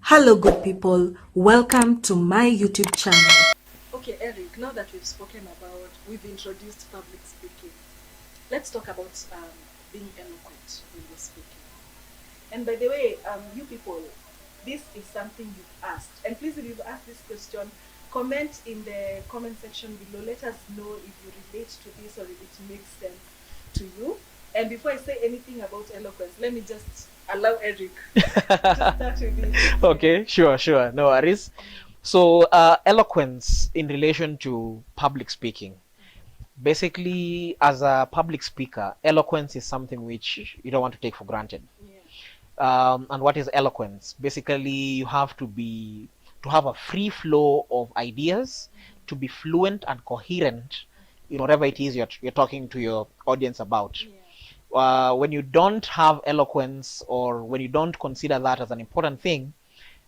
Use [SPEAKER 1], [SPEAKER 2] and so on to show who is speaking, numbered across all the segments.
[SPEAKER 1] Hello, good people. Welcome to my YouTube channel.
[SPEAKER 2] Okay, Eric, now that we've introduced public speaking, let's talk about being eloquent when we're speaking. And by the way, you people, this is something you've asked. And please, if you've asked this question, comment in the comment section below. Let us know if you relate to this or if it makes sense to you. And before I say anything about eloquence, let me just allow Eric to start with this.
[SPEAKER 3] Okay, sure. No worries. So, eloquence in relation to public speaking. Basically, as a public speaker, eloquence is something which you don't want to take for granted. And what is eloquence? Basically, you have to have a free flow of ideas, to be fluent and coherent in whatever it is you're talking to your audience about. When you don't have eloquence, or when you don't consider that as an important thing,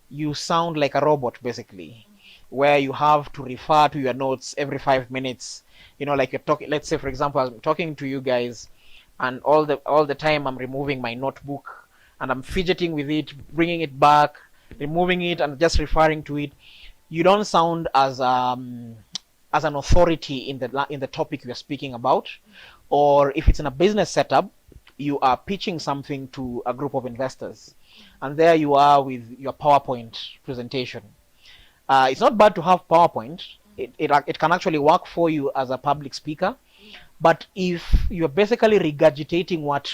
[SPEAKER 3] you sound like a robot, basically, where you have to refer to your notes every 5 minutes. Like you're talking, let's say, for example, I'm talking to you guys, and all the time I'm removing my notebook and I'm fidgeting with it, bringing it back, removing it, and just referring to it. You don't sound as an authority in the topic you're speaking about. Or if it's in a business setup, you are pitching something to a group of investors, and there you are with your PowerPoint presentation. It's not bad to have PowerPoint. It can actually work for you as a public speaker. But if you're basically regurgitating what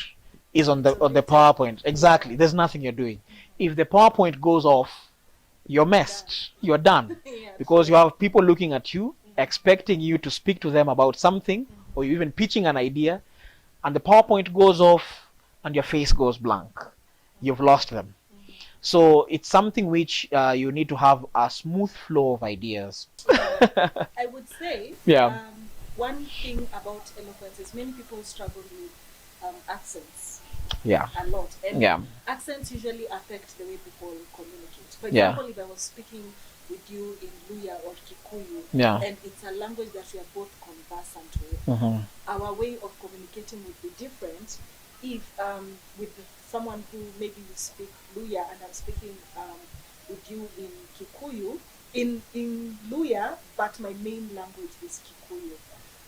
[SPEAKER 3] is on the PowerPoint, exactly, there's nothing you're doing. If the PowerPoint goes off, you're messed. You're done. Because you have people looking at you, expecting you to speak to them about something, or you're even pitching an idea, and the PowerPoint goes off and your face goes blank. You've lost them. So it's something which you need to have a smooth flow of ideas.
[SPEAKER 2] I would say one thing about eloquence is many people struggle with accents a lot. And accents usually affect the way people communicate. For example, if I was speaking with you in Luya or Kikuyu, and it's a language that we are both conversant with, our way of communicating would be different if with someone who maybe you speak Luya and I'm speaking with you in Kikuyu, in Luya, but my main language is Kikuyu.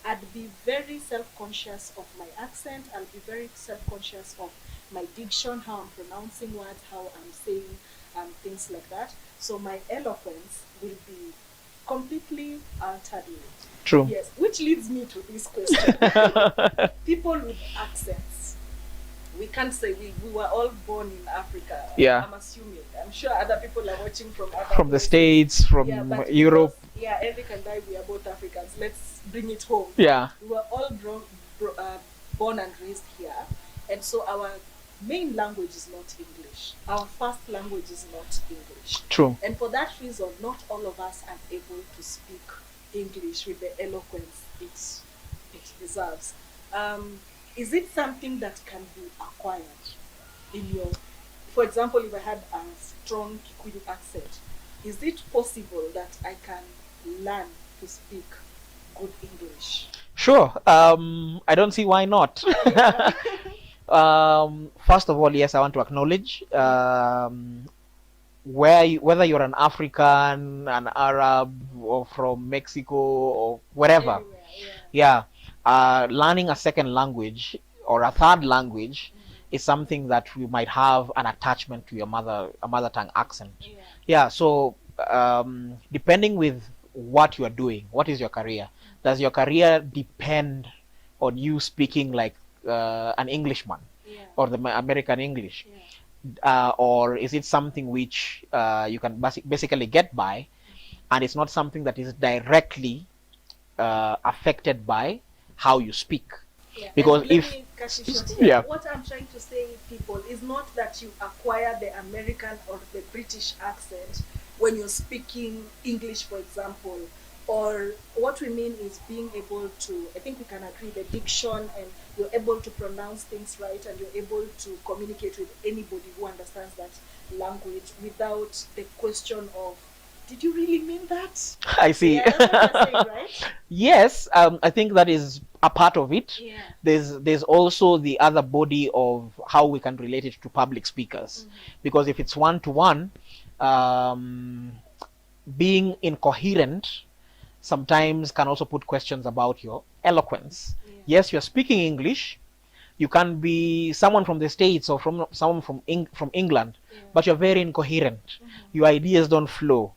[SPEAKER 2] I'd be very self-conscious of my accent. I'll be very self-conscious of my diction, how I'm pronouncing words, how I'm saying things like that. So my eloquence will be completely altered with it.
[SPEAKER 3] True.
[SPEAKER 2] Yes, which leads me to this question. People with accents. We can't say we were all born in Africa. I'm assuming. I'm sure other people are watching from
[SPEAKER 3] the States, from Europe.
[SPEAKER 2] Because, Eric and I, we are both Africans. Let's bring it home. We were all born and raised here. And so our main language is not English. Our first language is not English.
[SPEAKER 3] True.
[SPEAKER 2] And for that reason, not all of us are able to speak English with the eloquence it deserves. Is it something that can be acquired in your, for example, if I had a strong Kikuyu accent, is it possible that I can learn to speak good English?
[SPEAKER 3] Sure. I don't see why not. First of all, yes, I want to acknowledge whether you're an African, an Arab, or from Mexico, or wherever. Learning a second language or a third language is something that you might have an attachment to your mother tongue accent. So depending with what you are doing, what is your career? Does your career depend on you speaking like an Englishman or the American English? Or is it something which you can basically get by, and it's not something that is directly affected by how you speak? Because
[SPEAKER 2] what I'm trying to say, people, is not that you acquire the American or the British accent when you're speaking English, for example. Or what we mean is being able to, I think we can agree, the diction, and you're able to pronounce things right, and you're able to communicate with anybody who understands that language without the question of, did you really mean that?
[SPEAKER 3] I see.
[SPEAKER 2] That's what you're saying, right?
[SPEAKER 3] Yes, I think that is a part of it. There's also the other body of how we can relate it to public speakers. Because if it's one-to-one, Being incoherent sometimes can also put questions about your eloquence. Yes, you're speaking English. You can be someone from the States or from someone from England, but you're very incoherent. Your ideas don't flow.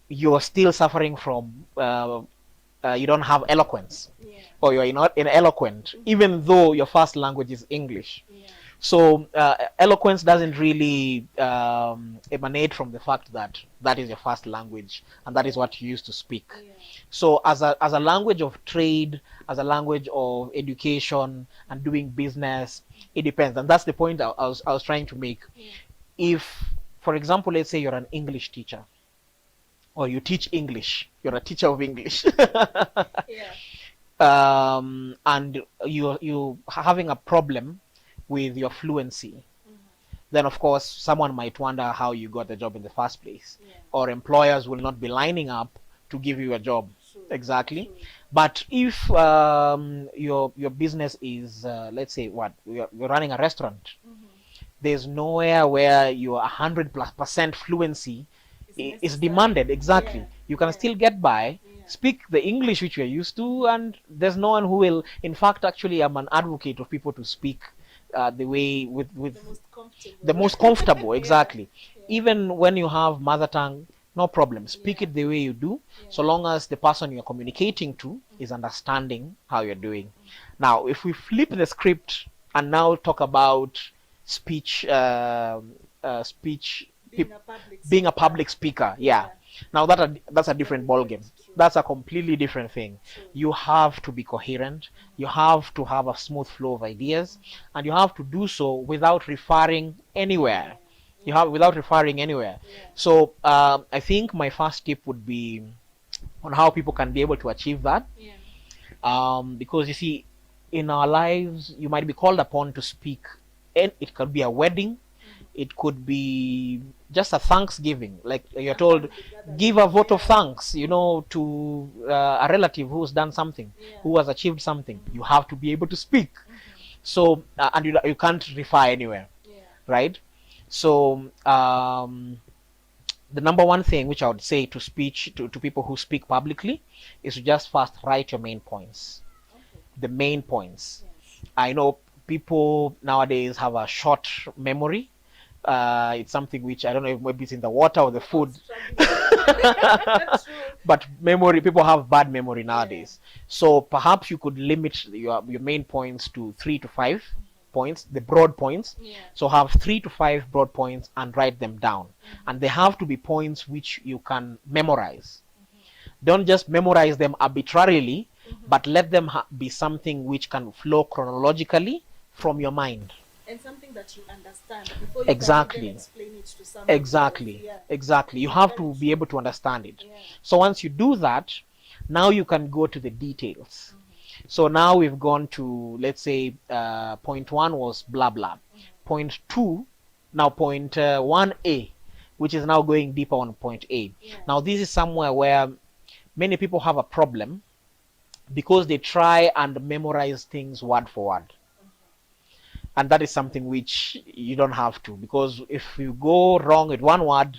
[SPEAKER 3] You're still suffering from you don't have eloquence, or you're not eloquent, even though your first language is English. So eloquence doesn't really emanate from the fact that that is your first language and that is what you used to speak. So as a language of trade, as a language of education and doing business, it depends. And that's the point I was trying to make. If, for example, let's say you're an English teacher, or you teach English, you're a teacher of English, and you having a problem with your fluency, then of course someone might wonder how you got the job in the first place, or employers will not be lining up to give you a job. Exactly. But if your business is let's say you're running a restaurant, there's nowhere where your 100% fluency is demanded. Exactly. You can still get by, speak the English which you're used to, and there's no one who will. In fact, actually, I'm an advocate of people to speak the way with the most comfortable. Exactly. Even when you have mother tongue, no problem. Speak it the way you do, so long as the person you're communicating to is understanding how you're doing. Now, if we flip the script and now talk about speech, being a public speaker, now that's a different ballgame. That's a completely different thing. You have to be coherent. You have to have a smooth flow of ideas, and you have to do so without referring anywhere. So I think my first tip would be on how people can be able to achieve that. Because you see, in our lives, you might be called upon to speak, and it could be a wedding, it could be just a Thanksgiving, like you're told, give a vote of thanks, to a relative who's done something, who has achieved something. You have to be able to speak. So and you can't refer anywhere, right? So the number one thing which I would say to people who speak publicly is to just first write your main points. The main points. I know people nowadays have a short memory. It's something which I don't know if maybe it's in the water or the food. But memory, people have bad memory nowadays. So perhaps you could limit your main points to 3 to 5 points, the broad points. So have 3 to 5 broad points and write them down. And they have to be points which you can memorize. Don't just memorize them arbitrarily, but let them be something which can flow chronologically from your mind.
[SPEAKER 2] And something that you understand before you
[SPEAKER 3] exactly.
[SPEAKER 2] can even explain it to someone.
[SPEAKER 3] Exactly. You have to be able to understand it. So once you do that, now you can go to the details. So now we've gone to, let's say, point 1 was blah blah. Point 2, now point 1A, which is now going deeper on point A. Now this is somewhere where many people have a problem because they try and memorize things word for word. And that is something which you don't have to, because if you go wrong with one word,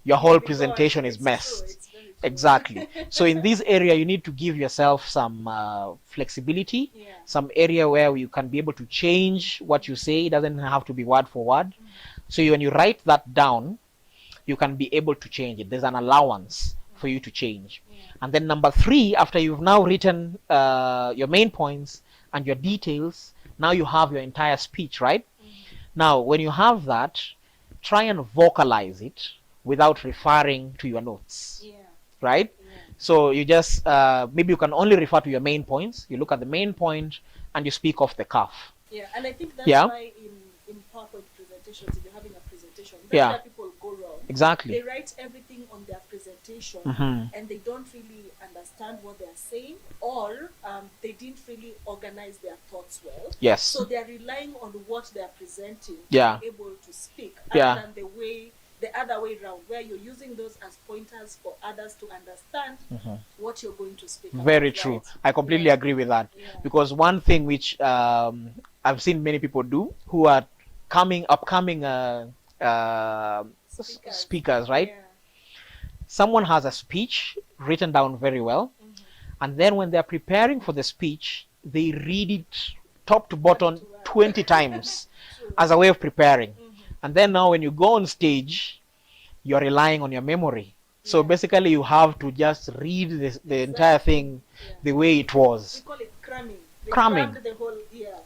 [SPEAKER 3] your whole presentation is messed. Exactly. So in this area, you need to give yourself some flexibility, some area where you can be able to change what you say. It doesn't have to be word for word. So when you write that down, you can be able to change it. There's an allowance for you to change. And then number 3, after you've now written your main points and your details, now you have your entire speech, right? Now, when you have that, try and vocalize it without referring to your notes, right? So you just, maybe you can only refer to your main points. You look at the main point and you speak off the cuff.
[SPEAKER 2] Yeah, and I think that's why in PowerPoint presentations, if you're having a presentation, that's where people go wrong.
[SPEAKER 3] Exactly.
[SPEAKER 2] They write everything on their presentation and they don't really understand what they're saying, or they didn't really organize their thoughts well.
[SPEAKER 3] Yes.
[SPEAKER 2] So they're relying on what they're presenting to be able to speak, other than the other way around, where you're using those as pointers for others to understand what you're going to speak about.
[SPEAKER 3] Very true. Right? I completely agree with that. Because one thing which I've seen many people do who are upcoming speakers, right? Yeah. Someone has a speech written down very well, and then when they're preparing for the speech, they read it top to bottom 20 times as a way of preparing. And then now when you go on stage, you're relying on your memory. So basically you have to just read the entire thing the way it was.
[SPEAKER 2] We call it cramming.
[SPEAKER 3] Cramming.
[SPEAKER 2] The whole,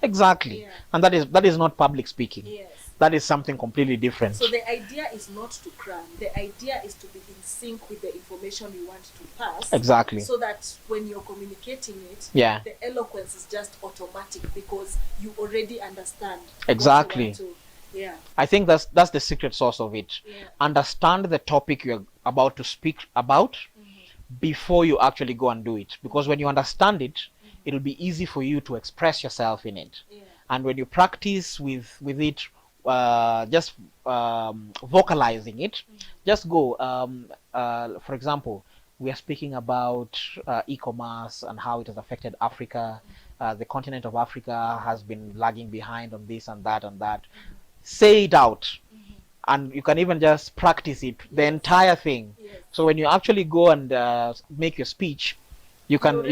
[SPEAKER 3] exactly. And that is not public speaking.
[SPEAKER 2] Yes.
[SPEAKER 3] That is something completely different.
[SPEAKER 2] So the idea is not to cram. The idea is to be in sync with the information you want to pass.
[SPEAKER 3] Exactly.
[SPEAKER 2] So that when you're communicating it, the eloquence is just automatic because you already understand.
[SPEAKER 3] Exactly.
[SPEAKER 2] What you want to,
[SPEAKER 3] I think that's the secret sauce of it. Understand the topic you're about to speak about before you actually go and do it. Because when you understand it, it'll be easy for you to express yourself in it. And when you practice with it, just vocalizing it, just go. For example, we are speaking about e-commerce and how it has affected Africa. The continent of Africa has been lagging behind on this and that and that. Say it out, and you can even just practice it, the entire thing. So when you actually go and make your speech, you can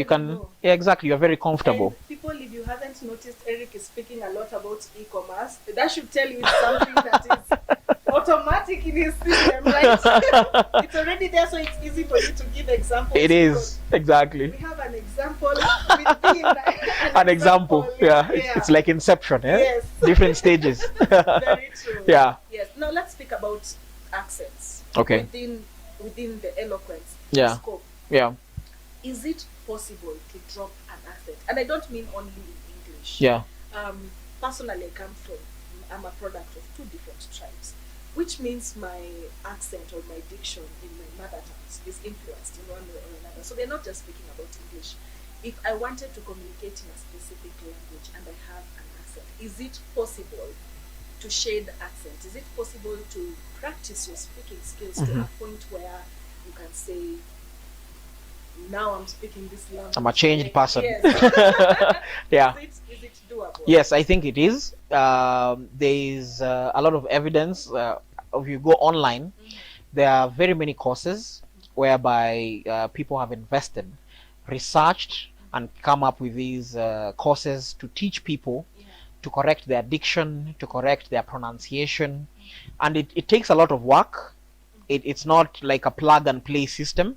[SPEAKER 3] exactly, you're very comfortable.
[SPEAKER 2] And people, if you haven't noticed, Eric is speaking a lot about e-commerce. That should tell you it's something that is automatic in his system, right? It's already there, so it's easy for you to give examples.
[SPEAKER 3] It is, exactly.
[SPEAKER 2] We have an example within
[SPEAKER 3] an example. It's like Inception,
[SPEAKER 2] Yes.
[SPEAKER 3] Different stages.
[SPEAKER 2] Very true.
[SPEAKER 3] Yes.
[SPEAKER 2] Now let's speak about accents.
[SPEAKER 3] Okay.
[SPEAKER 2] Within the eloquence scope. Is it possible to drop an accent? And I don't mean only in English. Personally, I'm a product of two different tribes, which means my accent or my diction in my mother tongue is influenced in one way or another. So they're not just speaking about English. If I wanted to communicate in a specific language and I have an accent, is it possible to shade the accent? Is it possible to practice your speaking skills to a point where you can say, now I'm speaking this language. I'm
[SPEAKER 3] a changed person.
[SPEAKER 2] Yes. Is it doable?
[SPEAKER 3] Yes, I think it is. There is a lot of evidence. If you go online, there are very many courses whereby people have invested, researched, and come up with these courses to teach people to correct their diction, to correct their pronunciation. And it takes a lot of work. It's not like a plug and play system.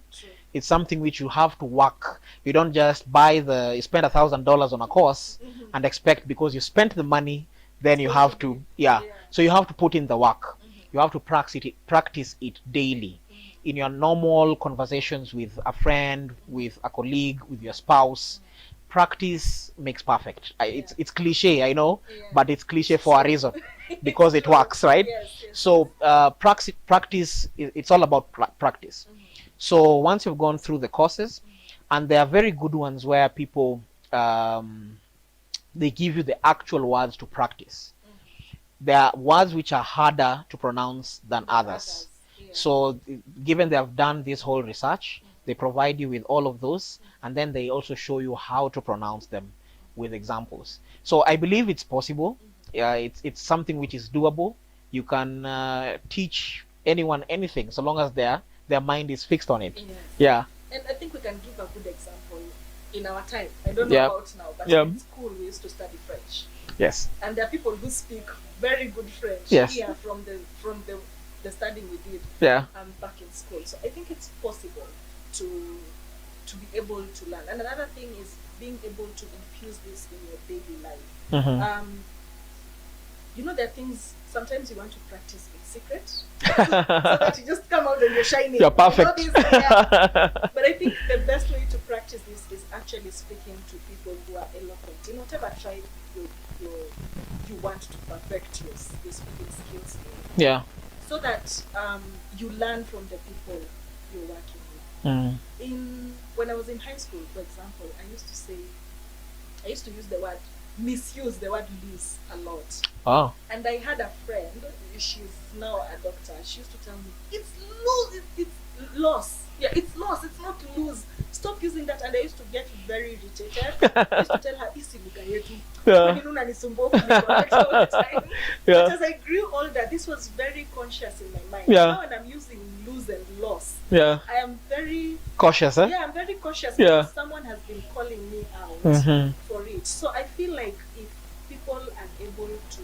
[SPEAKER 3] It's something which you have to work. You don't just you spend $1,000 on a course and expect because you spent the money, then you have to, so you have to put in the work. You have to practice it daily in your normal conversations with a friend, with a colleague, with your spouse. Practice makes perfect. It's cliche, I know, but it's cliche for a reason because it works, right? So practice, it's all about practice. So once you've gone through the courses, and there are very good ones where people, they give you the actual words to practice. There are words which are harder to pronounce than others. So given they have done this whole research, they provide you with all of those, and then they also show you how to pronounce them with examples. So I believe it's possible. It's something which is doable. You can teach anyone anything so long as their mind is fixed on it.
[SPEAKER 2] And I think we can give a good example in our time. I don't know about now, but in school we used to study French.
[SPEAKER 3] Yes.
[SPEAKER 2] And there are people who speak very good French here from the studying we did back in school. So I think it's possible to be able to learn. And another thing is being able to infuse this in your daily life. There are things sometimes you want to practice in secret so that you just come out and you're shining.
[SPEAKER 3] You're perfect.
[SPEAKER 2] But I think the best way to practice this is actually speaking to people who are eloquent in whatever tribe you want to perfect your speaking skills in. So that you learn from the people you're working with. When I was in high school, for example, I used to use the word misuse the word lose a lot. And I had a friend, she's now a doctor, she used to tell me, it's lose, it's loss. It's loss, it's not lose. Stop using that. And I used to get very irritated. I used to tell her, isi lugha yetu.
[SPEAKER 3] Yeah.
[SPEAKER 2] But as I grew older, this was very conscious in my mind.
[SPEAKER 3] Yeah.
[SPEAKER 2] Now when I'm using lose and loss,
[SPEAKER 3] yeah,
[SPEAKER 2] I am very
[SPEAKER 3] cautious.
[SPEAKER 2] Yeah, I'm very cautious
[SPEAKER 3] Yeah.
[SPEAKER 2] because someone has been calling me out for it. So I feel like if people are able to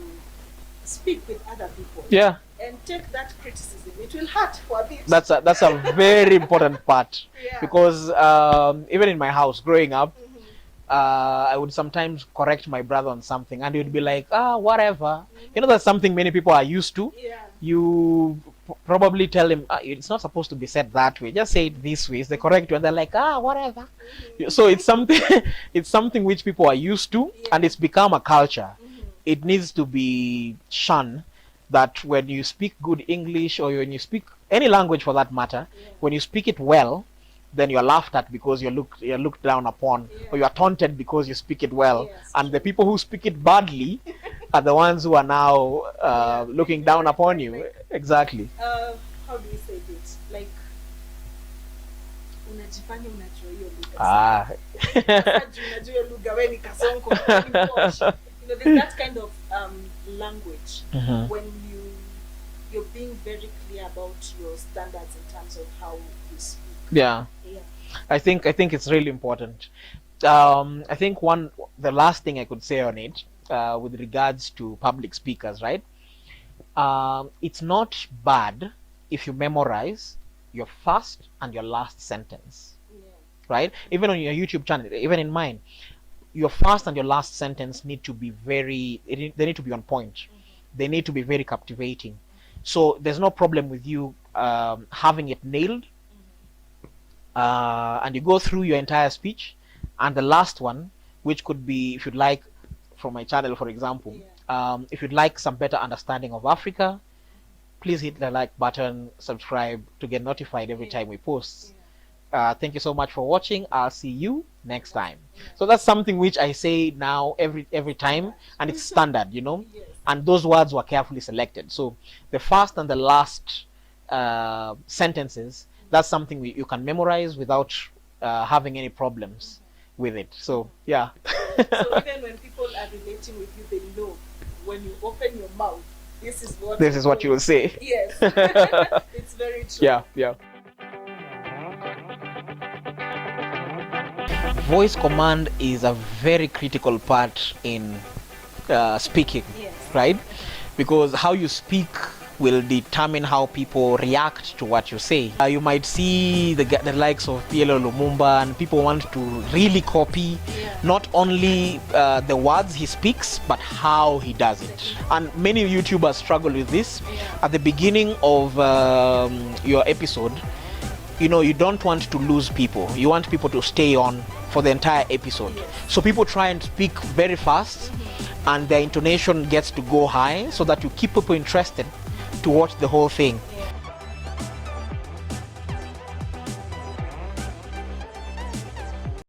[SPEAKER 2] speak with other people,
[SPEAKER 3] yeah,
[SPEAKER 2] and take that criticism, it will hurt for a bit.
[SPEAKER 3] That's a very important part.
[SPEAKER 2] Yeah.
[SPEAKER 3] Because even in my house growing up, I would sometimes correct my brother on something, and he would be like, whatever. You know, that's something many people are used to.
[SPEAKER 2] Yeah.
[SPEAKER 3] You probably tell him, it's not supposed to be said that way. Just say it this way. It's the correct way. And they're like, whatever. So it's something, it's something which people are used to, and it's become a culture. It needs to be shunned. That when you speak good English, or when you speak any language for that matter, when you speak it well, then you're laughed at because you're looked down upon, or you are taunted because you speak it well. And the people who speak it badly are the ones who are now looking down upon you. Exactly.
[SPEAKER 2] How do we say it? Like, unajifanya unajua hiyo lugha. You know, there's that kind of language when you're being very clear about your standards in terms of how you speak.
[SPEAKER 3] Yeah. I think it's really important. I think the last thing I could say on it with regards to public speakers, right? It's not bad if you memorize your first and your last sentence, right? Even on your YouTube channel, even in mine, your first and your last sentence need to be they need to be on point. They need to be very captivating. So there's no problem with you having it nailed, and you go through your entire speech, and the last one, which could be, if you'd like, from my channel, for example, if you'd like some better understanding of Africa, please hit the like button, subscribe to get notified every time we post. Thank you so much for watching. I'll see you next time. So that's something which I say now every time, and it's standard, you know. And those words were carefully selected. So the first and the last sentences, that's something you can memorize without having any problems with it. So yeah.
[SPEAKER 2] So even when people are relating with you, they know when you open your mouth, this is what
[SPEAKER 3] you will say.
[SPEAKER 2] Yes. It's very true.
[SPEAKER 3] Yeah. Voice command is a very critical part in speaking, right? Because how you speak will determine how people react to what you say. You might see the likes of PLO Lumumba, and people want to really copy not only the words he speaks, but how he does it. And many YouTubers struggle with this. At the beginning of your episode, you know, you don't want to lose people. You want people to stay on for the entire episode. So people try and speak very fast, and their intonation gets to go high, so that you keep people interested to watch the whole thing.